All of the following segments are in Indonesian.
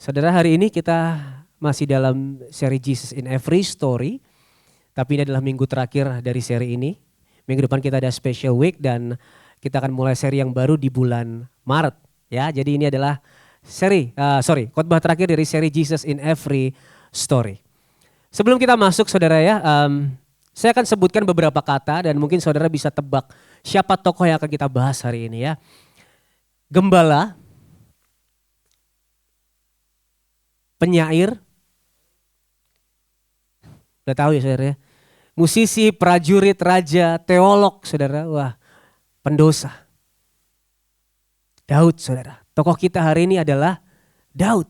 Saudara, hari ini kita masih dalam seri Jesus in Every Story. Tapi ini adalah minggu terakhir dari seri ini. Minggu depan kita ada special week dan kita akan mulai seri yang baru di bulan Maret. Ya, jadi ini adalah khotbah terakhir dari seri Jesus in Every Story. Sebelum kita masuk saudara ya, saya akan sebutkan beberapa kata dan mungkin saudara bisa tebak siapa tokoh yang akan kita bahas hari ini ya. Gembala, penyair, udah tahu ya saudara ya. Musisi, prajurit, raja, teolog saudara, wah pendosa. Daud saudara, tokoh kita hari ini adalah Daud.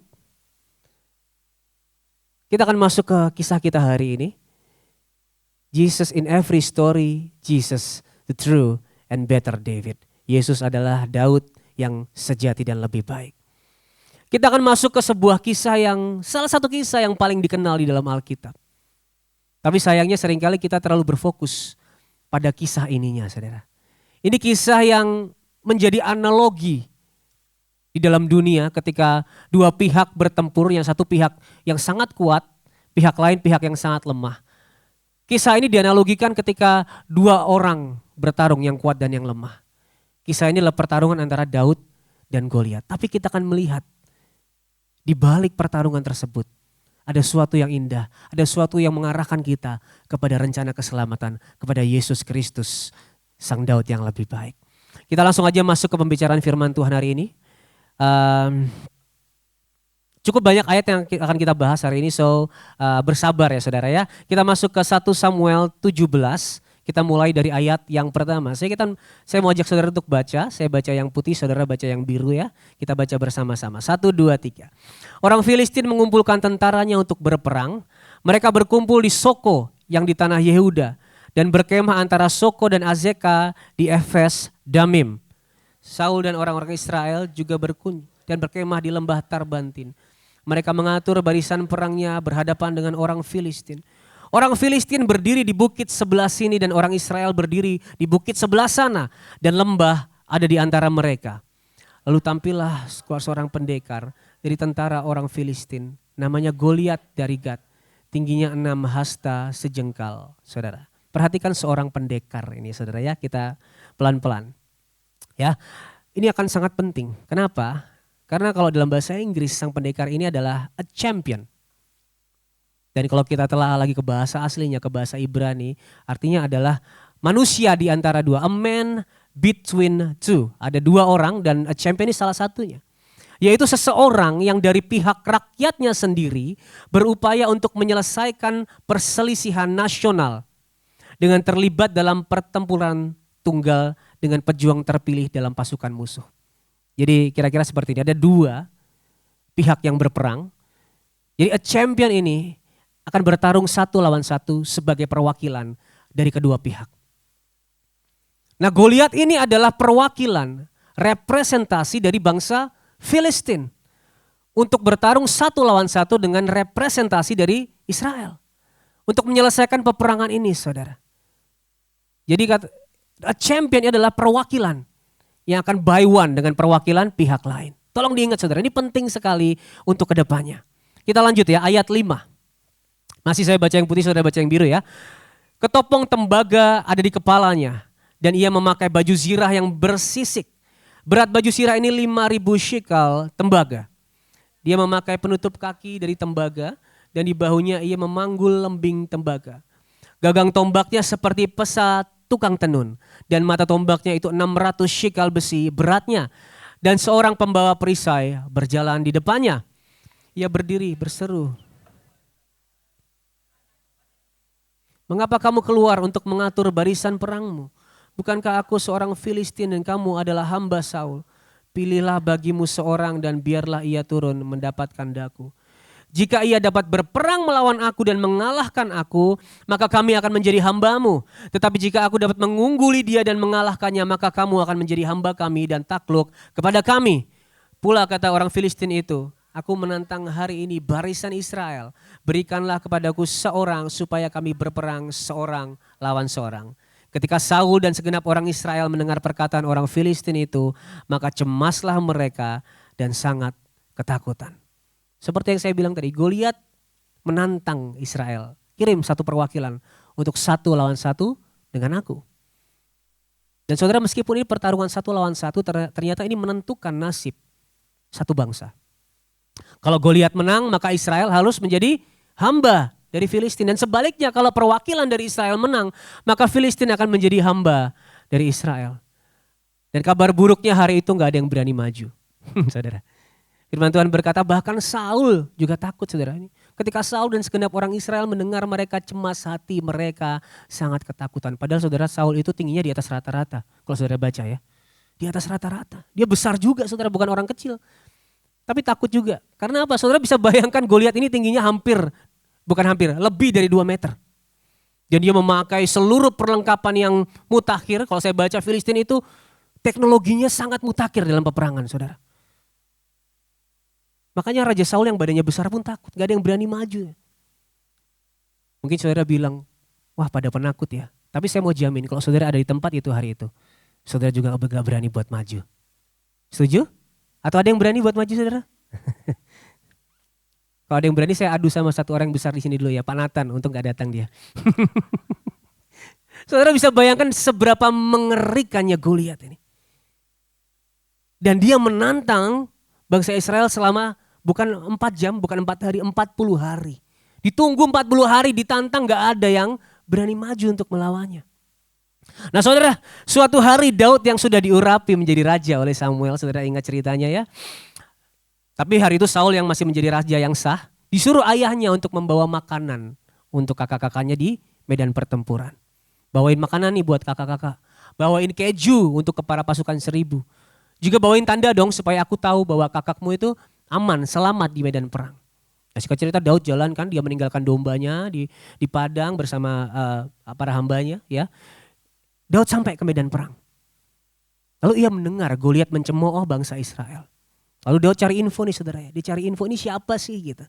Kita akan masuk ke kisah kita hari ini. Jesus in every story, Jesus the true and better David. Yesus adalah Daud yang sejati dan lebih baik. Kita akan masuk ke sebuah kisah salah satu kisah yang paling dikenal di dalam Alkitab. Tapi sayangnya seringkali kita terlalu berfokus pada kisah ininya saudara. Ini kisah yang menjadi analogi di dalam dunia ketika dua pihak bertempur, yang satu pihak yang sangat kuat, pihak lain pihak yang sangat lemah. Kisah ini dianalogikan ketika dua orang bertarung, yang kuat dan yang lemah. Kisah ini adalah pertarungan antara Daud dan Goliat. Tapi kita akan melihat di balik pertarungan tersebut ada sesuatu yang indah, ada sesuatu yang mengarahkan kita kepada rencana keselamatan, kepada Yesus Kristus, Sang Daud yang lebih baik. Kita langsung aja masuk ke pembicaraan firman Tuhan hari ini. Cukup banyak ayat yang akan kita bahas hari ini, bersabar ya saudara ya. Kita masuk ke 1 Samuel 17, kita mulai dari ayat yang pertama. Saya mau ajak saudara untuk baca, saya baca yang putih, saudara baca yang biru ya. Kita baca bersama-sama, 1, 2, 3. Orang Filistin mengumpulkan tentaranya untuk berperang. Mereka berkumpul di Soko yang di tanah Yehuda dan berkemah antara Soko dan Azeka di Efes Damim. Saul dan orang-orang Israel juga berkunjung dan berkemah di lembah Tarbantin. Mereka mengatur barisan perangnya berhadapan dengan orang Filistin. Orang Filistin berdiri di bukit sebelah sini dan orang Israel berdiri di bukit sebelah sana. Dan lembah ada di antara mereka. Lalu tampillah seorang pendekar dari tentara orang Filistin. Namanya Goliat dari Gat. Tingginya 6 hasta sejengkal. Saudara, perhatikan seorang pendekar ini saudara ya. Kita pelan-pelan. Ya, ini akan sangat penting. Kenapa? Karena kalau dalam bahasa Inggris sang pendekar ini adalah a champion. Dan kalau kita telah lagi ke bahasa aslinya, ke bahasa Ibrani, artinya adalah manusia di antara dua. A man between two. Ada dua orang dan a champion ini salah satunya. Yaitu seseorang yang dari pihak rakyatnya sendiri berupaya untuk menyelesaikan perselisihan nasional dengan terlibat dalam pertempuran tunggal dengan pejuang terpilih dalam pasukan musuh. Jadi kira-kira seperti ini, ada dua pihak yang berperang. Jadi a champion ini akan bertarung satu lawan satu sebagai perwakilan dari kedua pihak. Nah, Goliat ini adalah perwakilan, representasi dari bangsa Filistin untuk bertarung satu lawan satu dengan representasi dari Israel untuk menyelesaikan peperangan ini, saudara. Jadi a champion adalah perwakilan yang akan by one dengan perwakilan pihak lain. Tolong diingat saudara, ini penting sekali untuk kedepannya. Kita lanjut ya, ayat 5. Masih saya baca yang putih, saudara baca yang biru ya. Ketopong tembaga ada di kepalanya dan ia memakai baju zirah yang bersisik. Berat baju zirah ini 5.000 shikal tembaga. Dia memakai penutup kaki dari tembaga dan di bahunya ia memanggul lembing tembaga. Gagang tombaknya seperti pesat tukang tenun dan mata tombaknya itu 600 shikal besi beratnya. Dan seorang pembawa perisai berjalan di depannya. Ia berdiri berseru, "Mengapa kamu keluar untuk mengatur barisan perangmu? Bukankah aku seorang Filistin dan kamu adalah hamba Saul? Pilihlah bagimu seorang dan biarlah ia turun mendapatkan daku. Jika ia dapat berperang melawan aku dan mengalahkan aku, maka kami akan menjadi hambamu. Tetapi jika aku dapat mengungguli dia dan mengalahkannya, maka kamu akan menjadi hamba kami dan takluk kepada kami." Pula kata orang Filistin itu, "Aku menantang hari ini barisan Israel. Berikanlah kepadaku seorang supaya kami berperang seorang lawan seorang." Ketika Saul dan segenap orang Israel mendengar perkataan orang Filistin itu, maka cemaslah mereka dan sangat ketakutan. Seperti yang saya bilang tadi, Goliat menantang Israel. Kirim satu perwakilan untuk 1 lawan 1 dengan aku. Dan saudara, meskipun ini pertarungan 1 lawan 1, ternyata ini menentukan nasib satu bangsa. Kalau Goliat menang, maka Israel harus menjadi hamba dari Filistin. Dan sebaliknya, kalau perwakilan dari Israel menang, maka Filistin akan menjadi hamba dari Israel. Dan kabar buruknya hari itu gak ada yang berani maju. Saudara. Firman Tuhan berkata bahkan Saul juga takut, saudara. Ketika Saul dan segenap orang Israel mendengar, mereka cemas hati, mereka sangat ketakutan. Padahal saudara, Saul itu tingginya di atas rata-rata. Kalau saudara baca ya. Di atas rata-rata. Dia besar juga, saudara, bukan orang kecil. Tapi takut juga. Karena apa? Saudara bisa bayangkan Goliat ini tingginya lebih dari 2 meter. Dan dia memakai seluruh perlengkapan yang mutakhir. Kalau saya baca, Filistin itu teknologinya sangat mutakhir dalam peperangan, saudara. Makanya Raja Saul yang badannya besar pun takut. Gak ada yang berani maju. Mungkin saudara bilang, wah pada penakut ya. Tapi saya mau jamin kalau saudara ada di tempat itu hari itu, saudara juga gak berani buat maju. Setuju? Atau ada yang berani buat maju, saudara? Kalau ada yang berani, saya adu sama satu orang yang besar di sini dulu ya, Pak Nathan, untuk gak datang dia. Saudara bisa bayangkan seberapa mengerikannya Goliat ini. Dan dia menantang bangsa Israel selama bukan 4 jam, bukan 4 hari, 40 hari. Ditunggu 40 hari, ditantang, gak ada yang berani maju untuk melawannya. Nah saudara, suatu hari Daud yang sudah diurapi menjadi raja oleh Samuel, saudara ingat ceritanya ya. Tapi hari itu Saul yang masih menjadi raja yang sah, disuruh ayahnya untuk membawa makanan untuk kakak-kakaknya di medan pertempuran. Bawain makanan nih buat kakak-kakak, bawain keju untuk para pasukan 1000. Juga bawain tanda dong supaya aku tahu bahwa kakakmu itu aman, selamat di medan perang. Nah, singkat cerita Daud jalan kan, dia meninggalkan dombanya di padang bersama para hambanya ya. Daud sampai ke medan perang. Lalu ia mendengar Goliat mencemooh bangsa Israel. Lalu Daud cari info nih saudara ya. Dia cari info ini siapa sih gitu.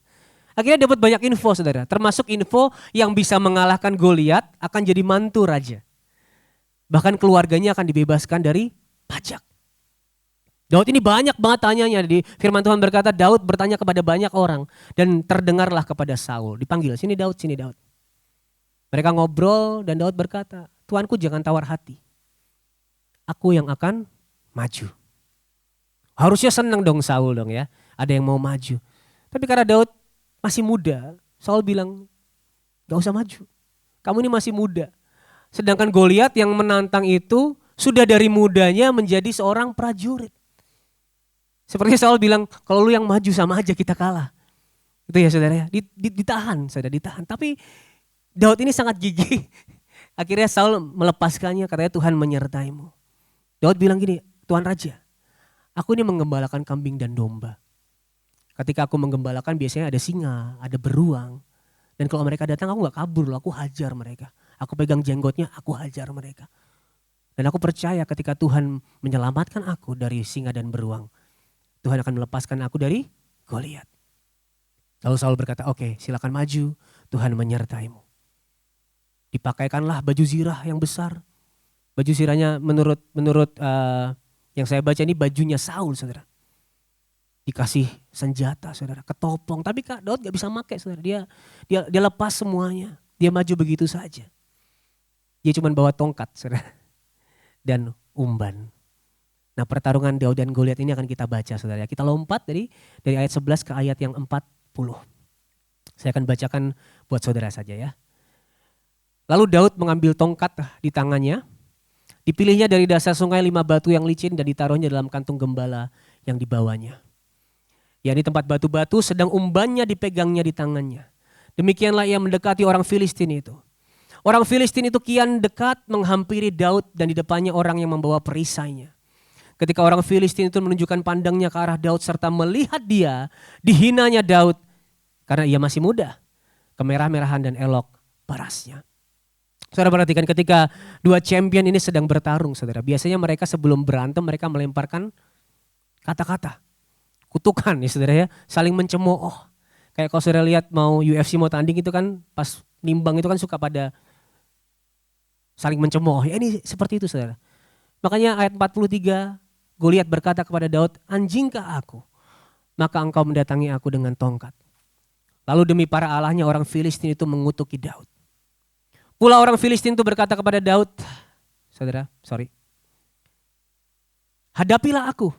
Akhirnya dapat banyak info saudara. Termasuk info yang bisa mengalahkan Goliat akan jadi mantu raja. Bahkan keluarganya akan dibebaskan dari pajak. Daud ini banyak banget tanyanya. Di firman Tuhan berkata Daud bertanya kepada banyak orang. Dan terdengarlah kepada Saul. Dipanggil, sini Daud, sini Daud. Mereka ngobrol dan Daud berkata, Tuanku jangan tawar hati. Aku yang akan maju. Harusnya senang dong Saul dong ya. Ada yang mau maju. Tapi karena Daud masih muda, Saul bilang gak usah maju. Kamu ini masih muda. Sedangkan Goliat yang menantang itu sudah dari mudanya menjadi seorang prajurit. Seperti Saul bilang, kalau lu yang maju sama aja kita kalah. Itu ya saudara ya, ditahan, saudara ditahan. Tapi Daud ini sangat gigih. Akhirnya Saul melepaskannya, katanya Tuhan menyertaimu. Daud bilang gini, Tuan Raja, aku ini menggembalakan kambing dan domba. Ketika aku menggembalakan biasanya ada singa, ada beruang. Dan kalau mereka datang aku gak kabur loh, aku hajar mereka. Aku pegang jenggotnya, aku hajar mereka. Dan aku percaya ketika Tuhan menyelamatkan aku dari singa dan beruang, Tuhan akan melepaskan aku dari Goliat. Lalu Saul berkata, oke, silakan maju, Tuhan menyertaimu. Dipakaikanlah baju zirah yang besar. Baju zirahnya menurut yang saya baca ini bajunya Saul, saudara. Dikasih senjata, saudara, ketopong. Tapi Kak Daud gak bisa pakai, saudara. Dia lepas semuanya. Dia maju begitu saja. Dia cuma bawa tongkat, saudara. Dan umban. Nah pertarungan Daud dan Goliat ini akan kita baca, saudara. Kita lompat dari ayat 11 ke ayat yang 40. Saya akan bacakan buat saudara saja ya. Lalu Daud mengambil tongkat di tangannya. Dipilihnya dari dasar sungai 5 batu yang licin dan ditaruhnya dalam kantung gembala yang dibawanya. Ya ini tempat batu-batu, sedang umbannya dipegangnya di tangannya. Demikianlah ia mendekati orang Filistin itu. Orang Filistin itu kian dekat menghampiri Daud dan di depannya orang yang membawa perisainya. Ketika orang Filistin itu menunjukkan pandangnya ke arah Daud serta melihat dia, dihinanya Daud karena ia masih muda. Kemerah-merahan dan elok parasnya. Saudara perhatikan ketika dua champion ini sedang bertarung, saudara. Biasanya mereka sebelum berantem mereka melemparkan kata-kata. Kutukan ya saudara ya, saling mencemooh. Kayak kalau saudara lihat mau UFC mau tanding itu kan pas nimbang itu kan suka pada saling mencemooh. Ya ini seperti itu saudara. Makanya ayat 43 Goliat berkata kepada Daud, anjingkah aku maka engkau mendatangi aku dengan tongkat. Lalu demi para allahnya orang Filistin itu mengutuki Daud. Pula orang Filistin itu berkata kepada Daud, hadapilah aku.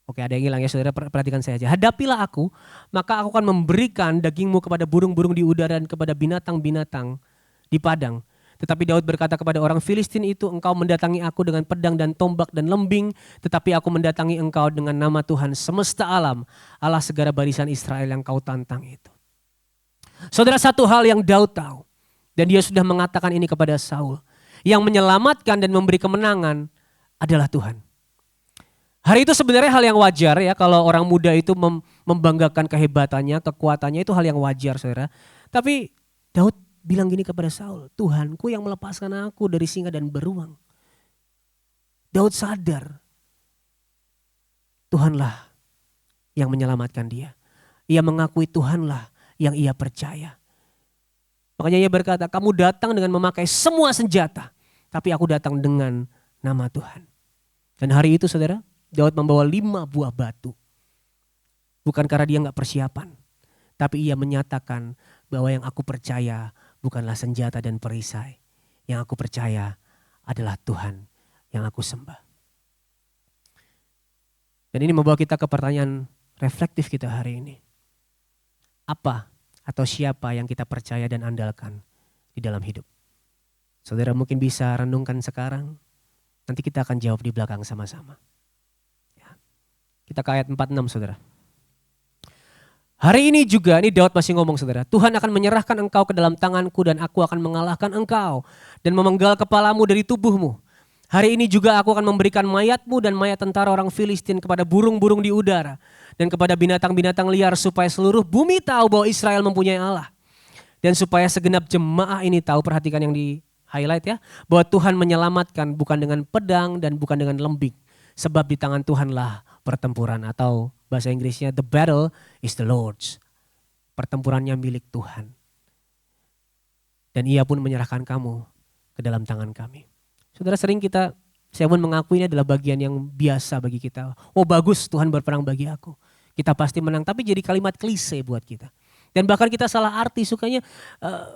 Oke, ada yang hilang ya saudara, perhatikan saya aja. Hadapilah aku, maka aku akan memberikan dagingmu kepada burung-burung di udara dan kepada binatang-binatang di padang. Tetapi Daud berkata kepada orang Filistin itu, engkau mendatangi aku dengan pedang dan tombak dan lembing, tetapi aku mendatangi engkau dengan nama Tuhan semesta alam, Allah segala barisan Israel yang kau tantang itu. Saudara, satu hal yang Daud tahu, dan dia sudah mengatakan ini kepada Saul, yang menyelamatkan dan memberi kemenangan adalah Tuhan. Hari itu sebenarnya hal yang wajar ya, kalau orang muda itu membanggakan kehebatannya, kekuatannya, itu hal yang wajar saudara. Tapi Daud bilang gini kepada Saul, Tuhanku yang melepaskan aku dari singa dan beruang. Daud sadar Tuhanlah yang menyelamatkan dia. Ia mengakui Tuhanlah yang ia percaya. Makanya ia berkata, kamu datang dengan memakai semua senjata, tapi aku datang dengan nama Tuhan. Dan hari itu saudara, Daud membawa 5 buah batu. Bukan karena dia gak persiapan. Tapi ia menyatakan bahwa yang aku percaya bukanlah senjata dan perisai. Yang aku percaya adalah Tuhan yang aku sembah. Dan ini membawa kita ke pertanyaan reflektif kita hari ini. Apa atau siapa yang kita percaya dan andalkan di dalam hidup? Saudara mungkin bisa renungkan sekarang. Nanti kita akan jawab di belakang sama-sama. Kita ke ayat 46 saudara. Hari ini juga, ini Daud masih ngomong saudara. Tuhan akan menyerahkan engkau ke dalam tanganku dan aku akan mengalahkan engkau. Dan memenggal kepalamu dari tubuhmu. Hari ini juga aku akan memberikan mayatmu dan mayat tentara orang Filistin kepada burung-burung di udara. Dan kepada binatang-binatang liar supaya seluruh bumi tahu bahwa Israel mempunyai Allah. Dan supaya segenap jemaah ini tahu, perhatikan yang di highlight ya. Bahwa Tuhan menyelamatkan bukan dengan pedang dan bukan dengan lembing. Sebab di tangan Tuhanlah pertempuran, atau bahasa Inggrisnya the battle is the Lord's. Pertempurannya milik Tuhan. Dan ia pun menyerahkan kamu ke dalam tangan kami. Saudara, saya pun mengakui ini adalah bagian yang biasa bagi kita. Oh bagus, Tuhan berperang bagi aku. Kita pasti menang, tapi jadi kalimat klise buat kita. Dan bahkan kita salah arti, sukanya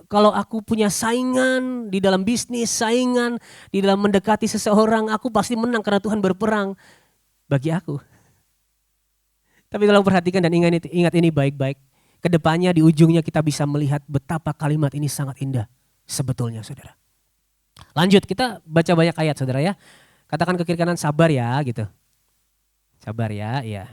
kalau aku punya saingan di dalam bisnis, saingan di dalam mendekati seseorang, aku pasti menang karena Tuhan berperang bagi aku. Tapi tolong perhatikan dan ingat ini baik-baik. Kedepannya di ujungnya kita bisa melihat betapa kalimat ini sangat indah sebetulnya saudara. Lanjut, kita baca banyak ayat saudara ya. Katakan ke kiri kanan, sabar ya gitu. Sabar ya, iya.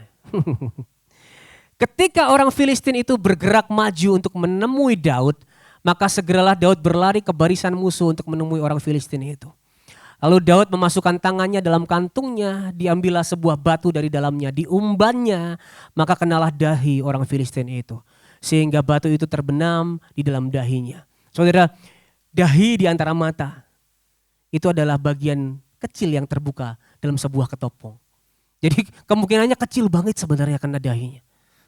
Ketika orang Filistin itu bergerak maju untuk menemui Daud, maka segeralah Daud berlari ke barisan musuh untuk menemui orang Filistin itu. Lalu Daud memasukkan tangannya dalam kantungnya, diambillah sebuah batu dari dalamnya, diumbannya, maka kenalah dahi orang Filistin itu. Sehingga batu itu terbenam di dalam dahinya. Saudara, dahi di antara mata, itu adalah bagian kecil yang terbuka dalam sebuah ketopong. Jadi kemungkinannya kecil banget sebenarnya kena dahinya.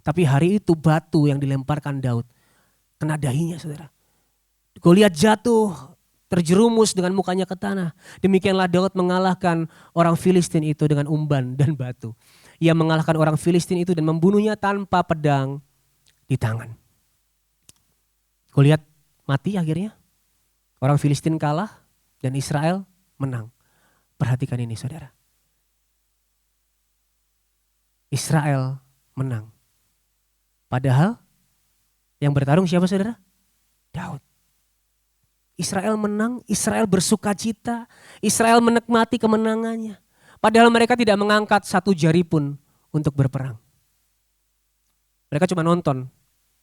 Tapi hari itu batu yang dilemparkan Daud kena dahinya saudara. Goliat jatuh, terjerumus dengan mukanya ke tanah. Demikianlah Daud mengalahkan orang Filistin itu dengan umban dan batu. Ia mengalahkan orang Filistin itu dan membunuhnya tanpa pedang di tangan. Goliat mati akhirnya. Orang Filistin kalah dan Israel menang. Perhatikan ini saudara. Israel menang. Padahal yang bertarung siapa saudara? Daud. Israel menang, Israel bersuka cita, Israel menikmati kemenangannya. Padahal mereka tidak mengangkat satu jari pun untuk berperang. Mereka cuma nonton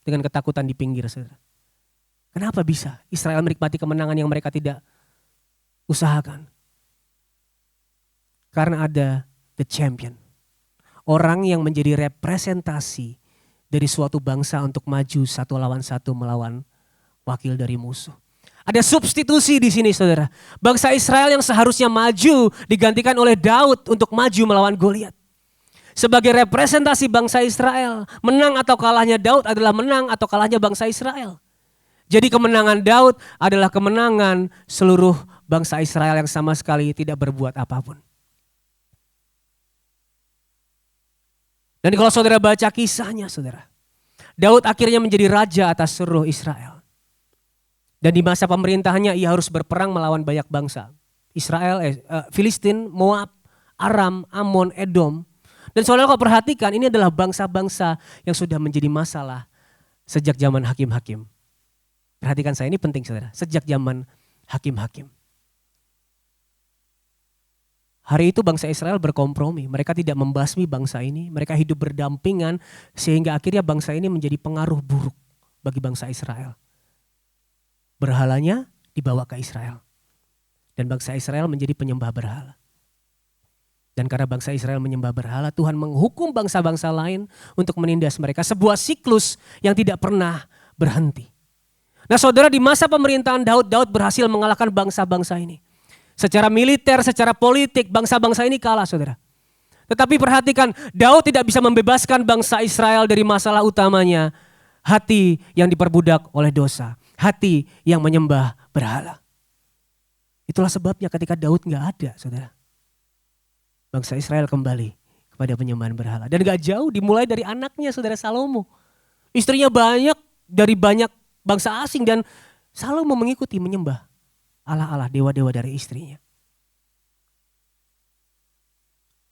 dengan ketakutan di pinggir saudara. Kenapa bisa Israel menikmati kemenangan yang mereka tidak usahakan? Karena ada the champion. Orang yang menjadi representasi dari suatu bangsa untuk maju satu lawan satu melawan wakil dari musuh. Ada substitusi di sini saudara. Bangsa Israel yang seharusnya maju digantikan oleh Daud untuk maju melawan Goliat. Sebagai representasi bangsa Israel, menang atau kalahnya Daud adalah menang atau kalahnya bangsa Israel. Jadi kemenangan Daud adalah kemenangan seluruh bangsa Israel yang sama sekali tidak berbuat apapun. Dan kalau saudara baca kisahnya saudara, Daud akhirnya menjadi raja atas seluruh Israel. Dan di masa pemerintahannya ia harus berperang melawan banyak bangsa. Israel, Filistin, Moab, Aram, Amon, Edom. Dan saudara kalau perhatikan ini adalah bangsa-bangsa yang sudah menjadi masalah sejak zaman hakim-hakim. Perhatikan saya, ini penting saudara, sejak zaman hakim-hakim. Hari itu bangsa Israel berkompromi, mereka tidak membasmi bangsa ini, mereka hidup berdampingan sehingga akhirnya bangsa ini menjadi pengaruh buruk bagi bangsa Israel. Berhalanya dibawa ke Israel dan bangsa Israel menjadi penyembah berhala. Dan karena bangsa Israel menyembah berhala, Tuhan menghukum bangsa-bangsa lain untuk menindas mereka. Sebuah siklus yang tidak pernah berhenti. Nah saudara, di masa pemerintahan Daud, Daud berhasil mengalahkan bangsa-bangsa ini. Secara militer, secara politik, bangsa-bangsa ini kalah saudara. Tetapi perhatikan, Daud tidak bisa membebaskan bangsa Israel dari masalah utamanya. Hati yang diperbudak oleh dosa. Hati yang menyembah berhala. Itulah sebabnya ketika Daud gak ada saudara, bangsa Israel kembali kepada penyembahan berhala. Dan gak jauh dimulai dari anaknya saudara Salomo. Istrinya banyak dari banyak bangsa asing dan Salomo mengikuti menyembah Allah-Allah, dewa-dewa dari istrinya.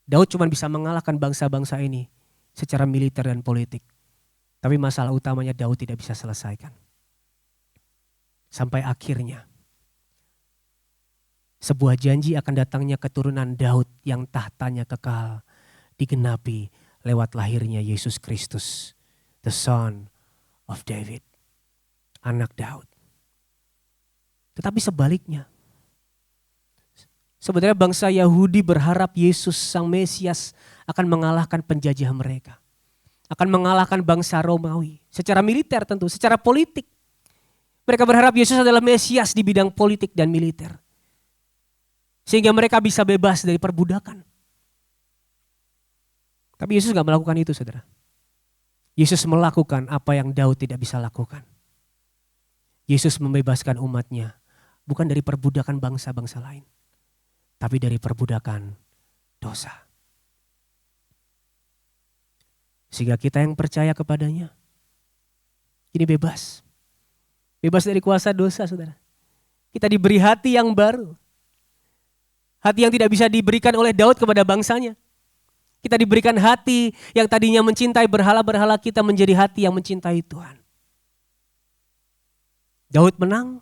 Daud cuma bisa mengalahkan bangsa-bangsa ini secara militer dan politik. Tapi masalah utamanya Daud tidak bisa selesaikan. Sampai akhirnya sebuah janji akan datangnya keturunan Daud yang tahtanya kekal digenapi lewat lahirnya Yesus Kristus, the Son of David, anak Daud. Tetapi sebaliknya, sebenarnya bangsa Yahudi berharap Yesus Sang Mesias akan mengalahkan penjajah mereka. Akan mengalahkan bangsa Romawi secara militer tentu, secara politik. Mereka berharap Yesus adalah Mesias di bidang politik dan militer. Sehingga mereka bisa bebas dari perbudakan. Tapi Yesus gak melakukan itu saudara. Yesus melakukan apa yang Daud tidak bisa lakukan. Yesus membebaskan umatnya bukan dari perbudakan bangsa-bangsa lain. Tapi dari perbudakan dosa. Sehingga kita yang percaya kepadanya ini bebas. Bebas dari kuasa dosa saudara. Kita diberi hati yang baru. Hati yang tidak bisa diberikan oleh Daud kepada bangsanya. Kita diberikan hati yang tadinya mencintai berhala-berhala, kita menjadi hati yang mencintai Tuhan. Daud menang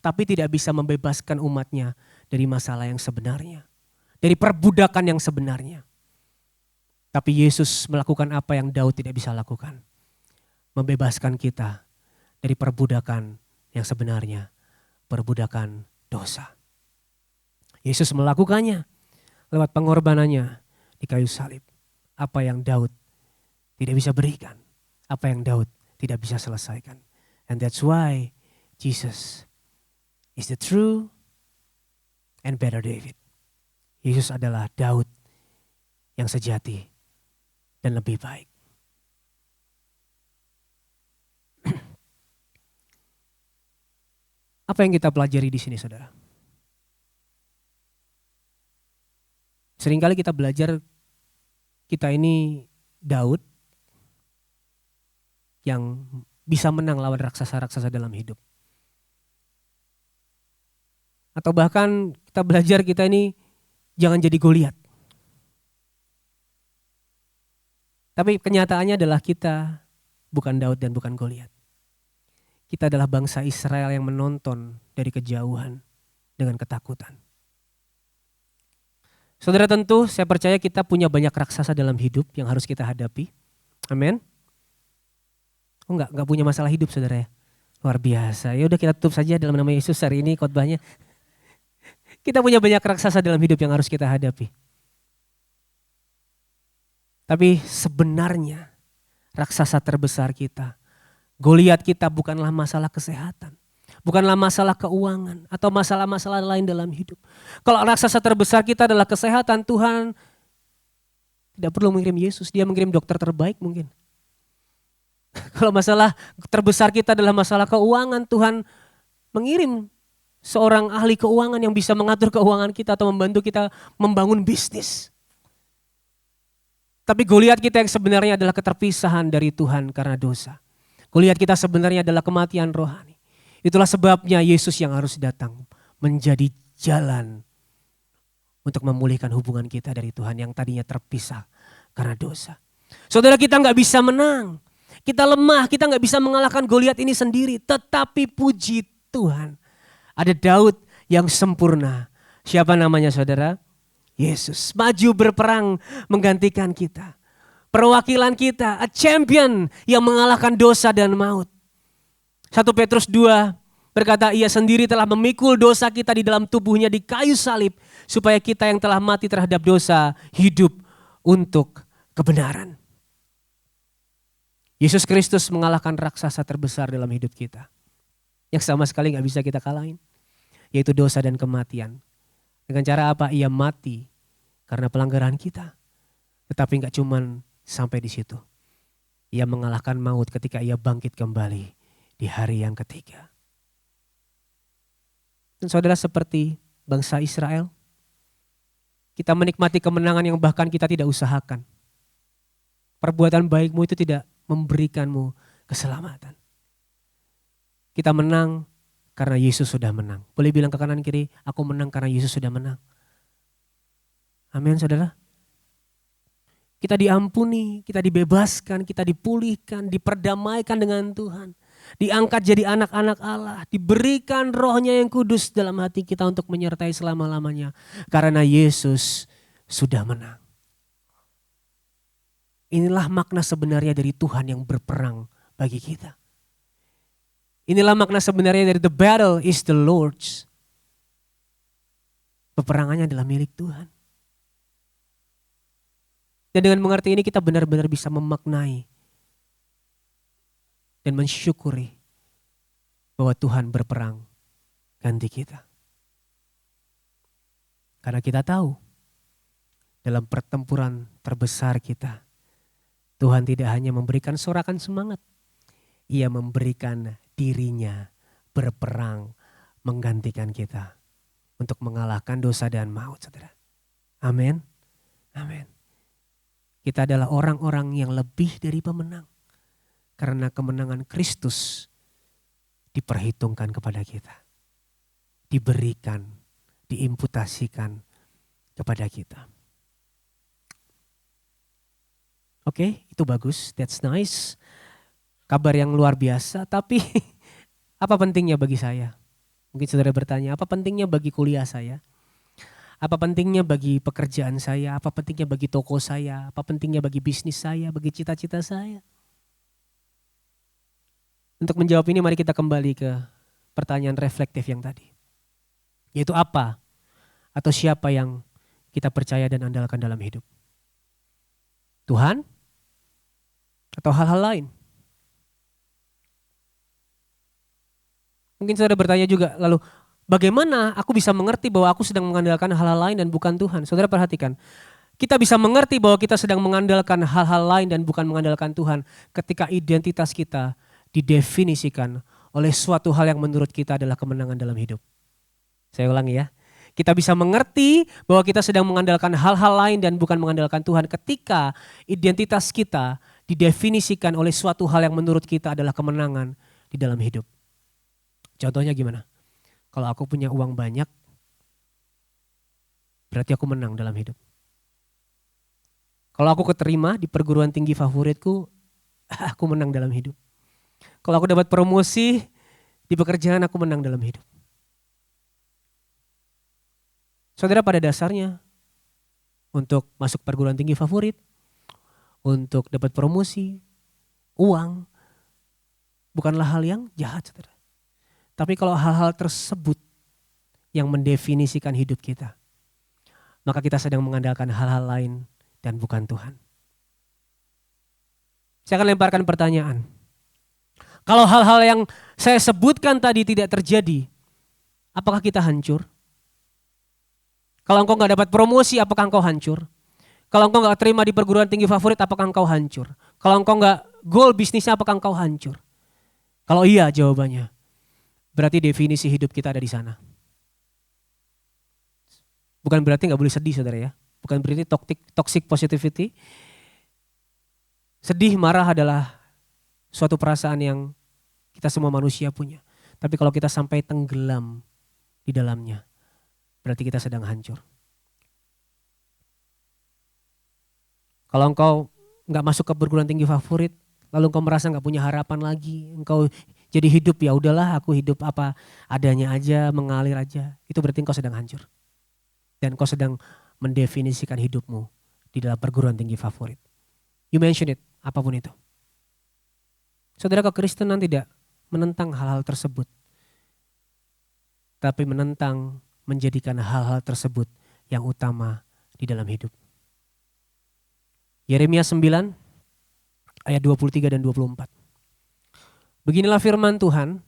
tapi tidak bisa membebaskan umatnya dari masalah yang sebenarnya. Dari perbudakan yang sebenarnya. Tapi Yesus melakukan apa yang Daud tidak bisa lakukan. Membebaskan kita dari perbudakan yang sebenarnya, perbudakan dosa. Yesus melakukannya lewat pengorbanannya di kayu salib. Apa yang Daud tidak bisa berikan, apa yang Daud tidak bisa selesaikan. And that's why Jesus is the true and better David. Yesus adalah Daud yang sejati dan lebih baik. Apa yang kita pelajari di sini saudara? Seringkali kita belajar kita ini Daud yang bisa menang lawan raksasa-raksasa dalam hidup. Atau bahkan kita belajar kita ini jangan jadi Goliat. Tapi kenyataannya adalah kita bukan Daud dan bukan Goliat. Kita adalah bangsa Israel yang menonton dari kejauhan dengan ketakutan. Saudara, tentu saya percaya kita punya banyak raksasa dalam hidup yang harus kita hadapi. Amin. Oh enggak punya masalah hidup saudara ya. Luar biasa. Ya udah kita tutup saja dalam nama Yesus hari ini khotbahnya. Kita punya banyak raksasa dalam hidup yang harus kita hadapi. Tapi sebenarnya raksasa terbesar kita, Goliat kita bukanlah masalah kesehatan. Bukanlah masalah keuangan atau masalah-masalah lain dalam hidup. Kalau raksasa terbesar kita adalah kesehatan, Tuhan tidak perlu mengirim Yesus, dia mengirim dokter terbaik mungkin. Kalau masalah terbesar kita adalah masalah keuangan, Tuhan mengirim seorang ahli keuangan yang bisa mengatur keuangan kita atau membantu kita membangun bisnis. Tapi Goliat kita yang sebenarnya adalah keterpisahan dari Tuhan karena dosa. Goliat kita sebenarnya adalah kematian rohani. Itulah sebabnya Yesus yang harus datang menjadi jalan untuk memulihkan hubungan kita dari Tuhan yang tadinya terpisah karena dosa. Saudara, kita nggak bisa menang. Kita lemah, kita nggak bisa mengalahkan Goliat ini sendiri. Tetapi puji Tuhan, ada Daud yang sempurna. Siapa namanya saudara? Yesus. Maju berperang menggantikan kita. Perwakilan kita, a champion yang mengalahkan dosa dan maut. 1 Petrus 2 berkata, ia sendiri telah memikul dosa kita di dalam tubuhnya di kayu salib, supaya kita yang telah mati terhadap dosa hidup untuk kebenaran. Yesus Kristus mengalahkan raksasa terbesar dalam hidup kita, yang sama sekali gak bisa kita kalahin, yaitu dosa dan kematian. Dengan cara apa? Ia mati karena pelanggaran kita. Tetapi gak cuman sampai di situ. Ia mengalahkan maut ketika ia bangkit kembali di hari yang ketiga. Dan saudara, seperti bangsa Israel, kita menikmati kemenangan yang bahkan kita tidak usahakan. Perbuatan baikmu itu tidak memberikanmu keselamatan. Kita menang karena Yesus sudah menang. Boleh bilang ke kanan kiri, aku menang karena Yesus sudah menang. Amin saudara. Kita diampuni, kita dibebaskan, kita dipulihkan, diperdamaikan dengan Tuhan. Diangkat jadi anak-anak Allah, diberikan rohnya yang kudus dalam hati kita untuk menyertai selama-lamanya. Karena Yesus sudah menang. Inilah makna sebenarnya dari Tuhan yang berperang bagi kita. Inilah makna sebenarnya dari the battle is the Lord's. Peperangannya adalah milik Tuhan. Dan dengan mengerti ini kita benar-benar bisa memaknai dan mensyukuri bahwa Tuhan berperang ganti kita. Karena kita tahu dalam pertempuran terbesar kita, Tuhan tidak hanya memberikan sorakan semangat, ia memberikan dirinya berperang menggantikan kita untuk mengalahkan dosa dan maut, saudara. Amin. Amin. Kita adalah orang-orang yang lebih dari pemenang. Karena kemenangan Kristus diperhitungkan kepada kita. Diberikan, diimputasikan kepada kita. Oke, itu bagus, that's nice. Kabar yang luar biasa, tapi apa pentingnya bagi saya? Mungkin saudara bertanya, apa pentingnya bagi kuliah saya? Apa pentingnya bagi pekerjaan saya? Apa pentingnya bagi toko saya? Apa pentingnya bagi bisnis saya? Bagi cita-cita saya? Untuk menjawab ini mari kita kembali ke pertanyaan reflektif yang tadi. Yaitu apa atau siapa yang kita percaya dan andalkan dalam hidup? Tuhan atau hal-hal lain? Mungkin saudara bertanya juga, lalu bagaimana aku bisa mengerti bahwa aku sedang mengandalkan hal-hal lain dan bukan Tuhan? Saudara perhatikan, kita bisa mengerti bahwa kita sedang mengandalkan hal-hal lain dan bukan mengandalkan Tuhan ketika identitas kita didefinisikan oleh suatu hal yang menurut kita adalah kemenangan dalam hidup. Saya ulangi ya. Kita bisa mengerti bahwa kita sedang mengandalkan hal-hal lain dan bukan mengandalkan Tuhan ketika identitas kita didefinisikan oleh suatu hal yang menurut kita adalah kemenangan di dalam hidup. Contohnya gimana? Kalau aku punya uang banyak, berarti aku menang dalam hidup. Kalau aku keterima di perguruan tinggi favoritku, aku menang dalam hidup. Kalau aku dapat promosi di pekerjaan, aku menang dalam hidup. Saudara, pada dasarnya untuk masuk perguruan tinggi favorit, untuk dapat promosi, uang, bukanlah hal yang jahat, saudara. Tapi kalau hal-hal tersebut yang mendefinisikan hidup kita, maka kita sedang mengandalkan hal-hal lain dan bukan Tuhan. Saya akan lemparkan pertanyaan. Kalau hal-hal yang saya sebutkan tadi tidak terjadi, apakah kita hancur? Kalau engkau gak dapat promosi, apakah engkau hancur? Kalau engkau gak terima di perguruan tinggi favorit, apakah engkau hancur? Kalau engkau gak goal bisnisnya, apakah engkau hancur? Kalau iya jawabannya, berarti definisi hidup kita ada di sana. Bukan berarti gak boleh sedih saudara ya. Bukan berarti toxic positivity. Sedih, marah adalah suatu perasaan yang kita semua manusia punya. Tapi kalau kita sampai tenggelam di dalamnya, berarti kita sedang hancur. Kalau engkau nggak masuk ke perguruan tinggi favorit, lalu engkau merasa nggak punya harapan lagi, engkau jadi hidup ya udahlah aku hidup apa adanya aja, mengalir aja, itu berarti engkau sedang hancur. Dan engkau sedang mendefinisikan hidupmu di dalam perguruan tinggi favorit. You mention it, apapun itu. Saudara, kekristenan tidak menentang hal-hal tersebut, tapi menentang menjadikan hal-hal tersebut yang utama di dalam hidup. Yeremia 9 ayat 23 dan 24. Beginilah firman Tuhan,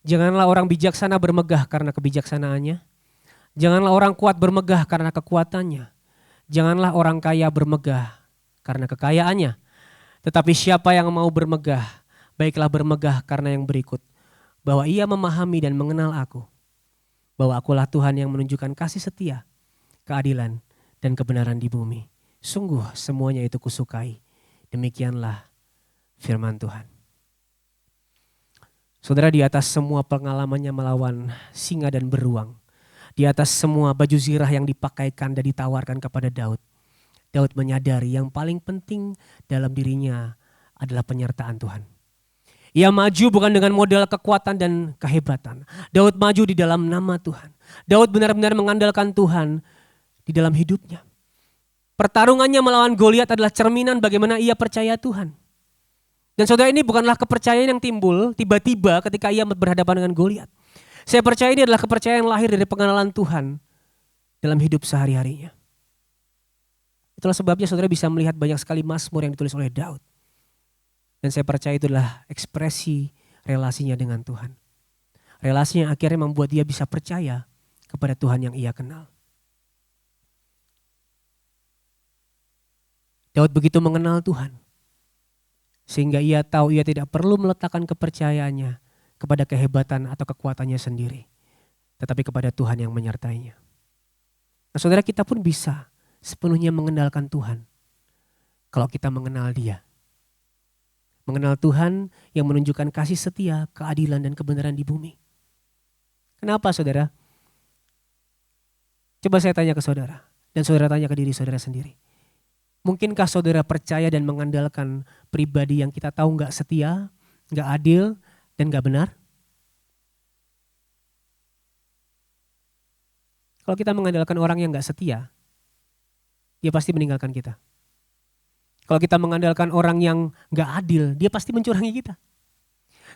janganlah orang bijaksana bermegah karena kebijaksanaannya, janganlah orang kuat bermegah karena kekuatannya, janganlah orang kaya bermegah karena kekayaannya, tetapi siapa yang mau bermegah, baiklah bermegah karena yang berikut, bahwa ia memahami dan mengenal aku, bahwa akulah Tuhan yang menunjukkan kasih setia, keadilan, dan kebenaran di bumi. Sungguh semuanya itu kusukai. Demikianlah firman Tuhan. Saudara, di atas semua pengalamannya melawan singa dan beruang, di atas semua baju zirah yang dipakaikan dan ditawarkan kepada Daud, Daud menyadari yang paling penting dalam dirinya adalah penyertaan Tuhan. Ia maju bukan dengan modal kekuatan dan kehebatan. Daud maju di dalam nama Tuhan. Daud benar-benar mengandalkan Tuhan di dalam hidupnya. Pertarungannya melawan Goliat adalah cerminan bagaimana ia percaya Tuhan. Dan saudara, ini bukanlah kepercayaan yang timbul tiba-tiba ketika ia berhadapan dengan Goliat. Saya percaya ini adalah kepercayaan yang lahir dari pengenalan Tuhan dalam hidup sehari-harinya. Itulah sebabnya saudara bisa melihat banyak sekali mazmur yang ditulis oleh Daud. Dan saya percaya itu adalah ekspresi relasinya dengan Tuhan. Relasi yang akhirnya membuat dia bisa percaya kepada Tuhan yang ia kenal. Daud begitu mengenal Tuhan, sehingga ia tahu ia tidak perlu meletakkan kepercayaannya kepada kehebatan atau kekuatannya sendiri, tetapi kepada Tuhan yang menyertainya. Nah, saudara, kita pun bisa sepenuhnya mengandalkan Tuhan kalau kita mengenal Dia. Mengenal Tuhan yang menunjukkan kasih setia, keadilan, dan kebenaran di bumi. Kenapa, saudara? Coba saya tanya ke saudara, dan saudara tanya ke diri saudara sendiri. Mungkinkah saudara percaya dan mengandalkan pribadi yang kita tahu gak setia, gak adil, dan gak benar? Kalau kita mengandalkan orang yang gak setia, dia pasti meninggalkan kita. Kalau kita mengandalkan orang yang gak adil, dia pasti mencurangi kita.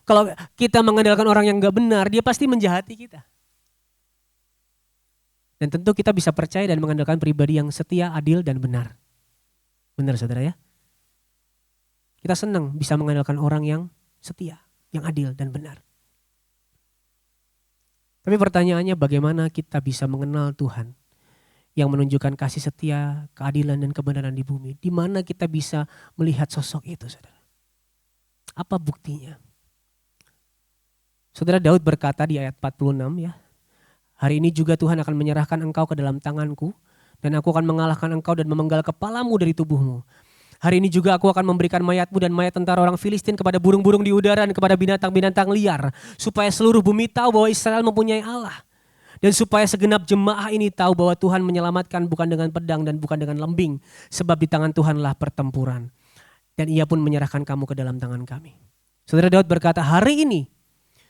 Kalau kita mengandalkan orang yang gak benar, dia pasti menjahati kita. Dan tentu kita bisa percaya dan mengandalkan pribadi yang setia, adil, dan benar. Benar, saudara ya? Kita senang bisa mengandalkan orang yang setia, yang adil dan benar. Tapi pertanyaannya, bagaimana kita bisa mengenal Tuhan yang menunjukkan kasih setia, keadilan, dan kebenaran di bumi? Di mana kita bisa melihat sosok itu, saudara? Apa buktinya? Saudara, Daud berkata di ayat 46 ya, hari ini juga Tuhan akan menyerahkan engkau ke dalam tanganku, dan aku akan mengalahkan engkau dan memenggal kepalamu dari tubuhmu. Hari ini juga aku akan memberikan mayatmu dan mayat tentara orang Filistin kepada burung-burung di udara dan kepada binatang-binatang liar. Supaya seluruh bumi tahu bahwa Israel mempunyai Allah. Dan supaya segenap jemaah ini tahu bahwa Tuhan menyelamatkan bukan dengan pedang dan bukan dengan lembing. Sebab di tangan Tuhanlah pertempuran. Dan ia pun menyerahkan kamu ke dalam tangan kami. Saudara, Daud berkata, hari ini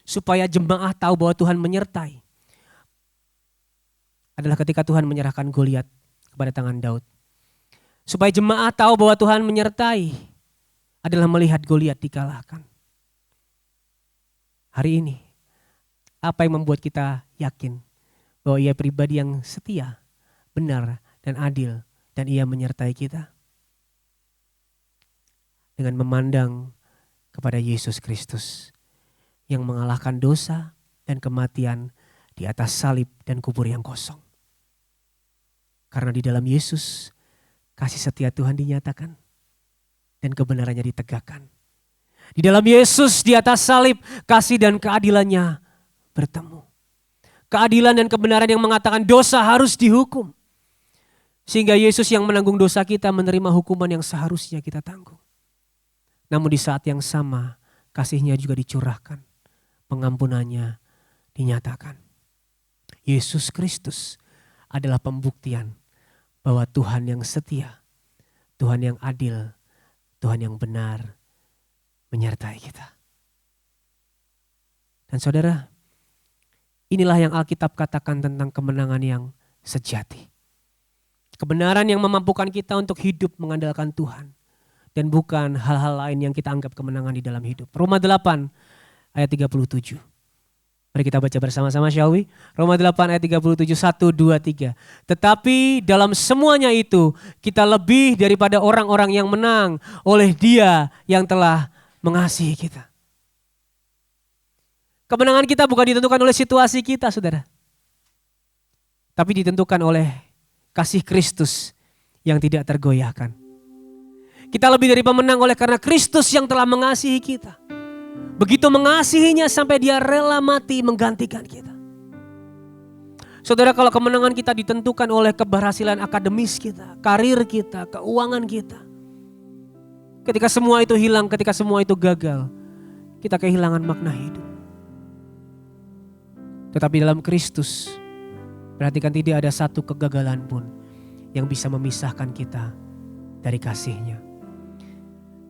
supaya jemaah tahu bahwa Tuhan menyertai. Adalah ketika Tuhan menyerahkan Goliat kepada tangan Daud. Supaya jemaah tahu bahwa Tuhan menyertai adalah melihat Goliat dikalahkan. Hari ini, apa yang membuat kita yakin bahwa ia pribadi yang setia, benar, dan adil, dan ia menyertai kita? Dengan memandang kepada Yesus Kristus yang mengalahkan dosa dan kematian di atas salib dan kubur yang kosong. Karena di dalam Yesus, kasih setia Tuhan dinyatakan dan kebenarannya ditegakkan. Di dalam Yesus di atas salib, kasih dan keadilannya bertemu. Keadilan dan kebenaran yang mengatakan dosa harus dihukum. Sehingga Yesus yang menanggung dosa kita menerima hukuman yang seharusnya kita tanggung. Namun di saat yang sama kasih-Nya juga dicurahkan. Pengampunannya dinyatakan. Yesus Kristus adalah pembuktian bahwa Tuhan yang setia, Tuhan yang adil, Tuhan yang benar menyertai kita. Dan saudara, inilah yang Alkitab katakan tentang kemenangan yang sejati. Kebenaran yang memampukan kita untuk hidup mengandalkan Tuhan. Dan bukan hal-hal lain yang kita anggap kemenangan di dalam hidup. Roma 8 ayat 37. Mari kita baca bersama-sama, shall we? Roma 8 ayat 37, 1, 2, 3. Tetapi dalam semuanya itu kita lebih daripada orang-orang yang menang oleh Dia yang telah mengasihi kita. Kemenangan kita bukan ditentukan oleh situasi kita, saudara. Tapi ditentukan oleh kasih Kristus yang tidak tergoyahkan. Kita lebih dari pemenang oleh karena Kristus yang telah mengasihi kita. Begitu mengasihinya sampai Dia rela mati menggantikan kita. Saudara, kalau kemenangan kita ditentukan oleh keberhasilan akademis kita, karir kita, keuangan kita. Ketika semua itu hilang, ketika semua itu gagal, kita kehilangan makna hidup. Tetapi dalam Kristus, perhatikan tidak ada satu kegagalan pun yang bisa memisahkan kita dari kasih-Nya.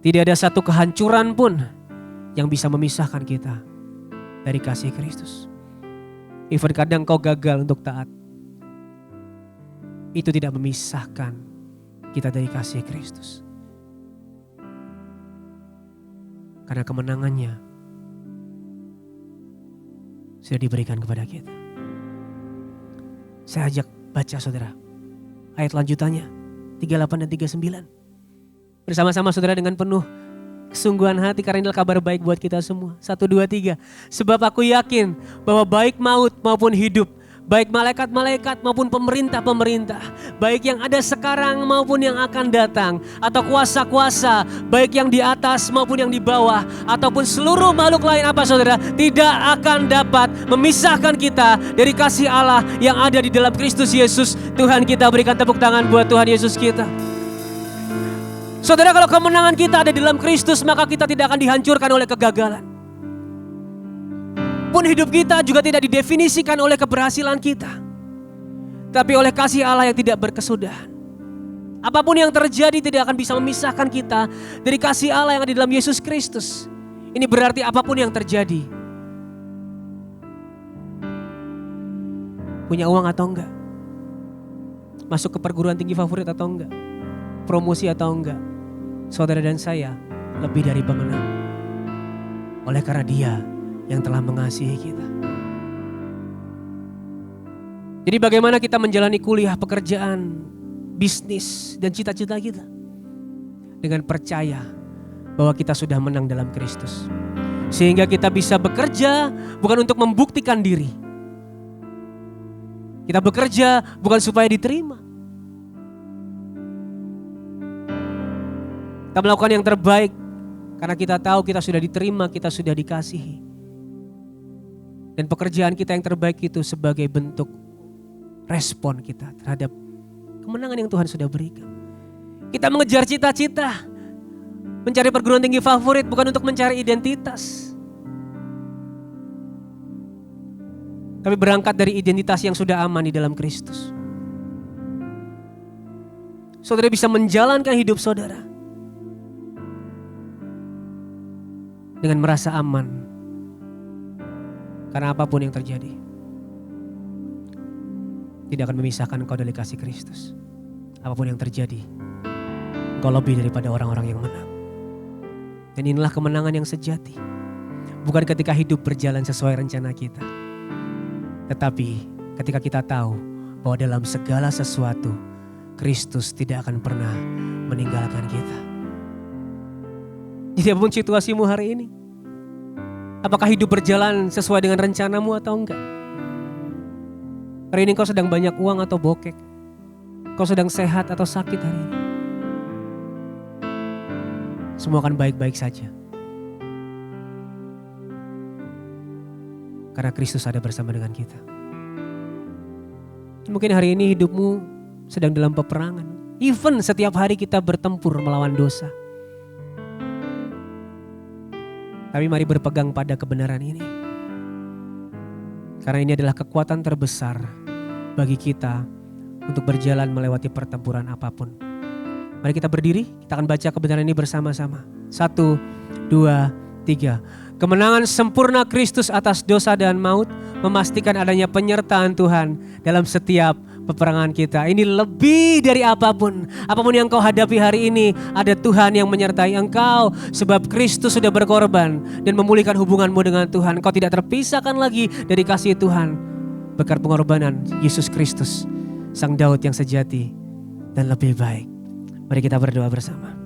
Tidak ada satu kehancuran pun yang bisa memisahkan kita dari kasih Kristus. Even kadang kau gagal untuk taat, itu tidak memisahkan kita dari kasih Kristus. Karena kemenangannya sudah diberikan kepada kita. Saya ajak baca saudara, ayat lanjutannya 38 dan 39. Bersama-sama saudara dengan penuh kesungguhan hati karena inilah kabar baik buat kita semua. 1, 2, 3. Sebab aku yakin bahwa baik maut maupun hidup, baik malaikat-malaikat maupun pemerintah-pemerintah, baik yang ada sekarang maupun yang akan datang, atau kuasa-kuasa, baik yang di atas maupun yang di bawah, ataupun seluruh makhluk lain apa saudara, tidak akan dapat memisahkan kita dari kasih Allah yang ada di dalam Kristus Yesus. Tuhan kita, berikan tepuk tangan buat Tuhan Yesus kita. Saudara, kalau kemenangan kita ada di dalam Kristus, maka kita tidak akan dihancurkan oleh kegagalan. Pun hidup kita juga tidak didefinisikan oleh keberhasilan kita, tapi oleh kasih Allah yang tidak berkesudahan. Apapun yang terjadi tidak akan bisa memisahkan kita dari kasih Allah yang ada di dalam Yesus Kristus. Ini berarti apapun yang terjadi, punya uang atau enggak, masuk ke perguruan tinggi favorit atau enggak, promosi atau enggak, saudara dan saya lebih dari pemenang. Oleh karena Dia yang telah mengasihi kita. Jadi bagaimana kita menjalani kuliah, pekerjaan, bisnis, dan cita-cita kita? Dengan percaya bahwa kita sudah menang dalam Kristus. Sehingga kita bisa bekerja bukan untuk membuktikan diri. Kita bekerja bukan supaya diterima. Kita melakukan yang terbaik karena kita tahu kita sudah diterima, kita sudah dikasihi. Dan pekerjaan kita yang terbaik itu sebagai bentuk respon kita terhadap kemenangan yang Tuhan sudah berikan. Kita mengejar cita-cita, mencari perguruan tinggi favorit bukan untuk mencari identitas. Tapi berangkat dari identitas yang sudah aman di dalam Kristus. Saudara bisa menjalankan hidup saudara dengan merasa aman, karena apapun yang terjadi tidak akan memisahkan engkau dari kasih Kristus. Apapun yang terjadi, engkau lebih daripada orang-orang yang menang. Dan inilah kemenangan yang sejati. Bukan ketika hidup berjalan sesuai rencana kita, tetapi ketika kita tahu bahwa dalam segala sesuatu Kristus tidak akan pernah meninggalkan kita. Jadi apapun situasimu hari ini, apakah hidup berjalan sesuai dengan rencanamu atau enggak? Hari ini kau sedang banyak uang atau bokek? Kau sedang sehat atau sakit hari ini? Semua akan baik-baik saja. Karena Kristus ada bersama dengan kita. Mungkin hari ini hidupmu sedang dalam peperangan. Even setiap hari kita bertempur melawan dosa. Tapi mari berpegang pada kebenaran ini. Karena ini adalah kekuatan terbesar bagi kita untuk berjalan melewati pertempuran apapun. Mari kita berdiri, kita akan baca kebenaran ini bersama-sama. 1, 2, 3. Kemenangan sempurna Kristus atas dosa dan maut memastikan adanya penyertaan Tuhan dalam setiap peperangan kita. Ini lebih dari apapun. Apapun yang kau hadapi hari ini, ada Tuhan yang menyertai engkau. Sebab Kristus sudah berkorban dan memulihkan hubunganmu dengan Tuhan. Kau tidak terpisahkan lagi dari kasih Tuhan berkat pengorbanan Yesus Kristus, Sang Daud yang sejati dan lebih baik. Mari kita berdoa bersama.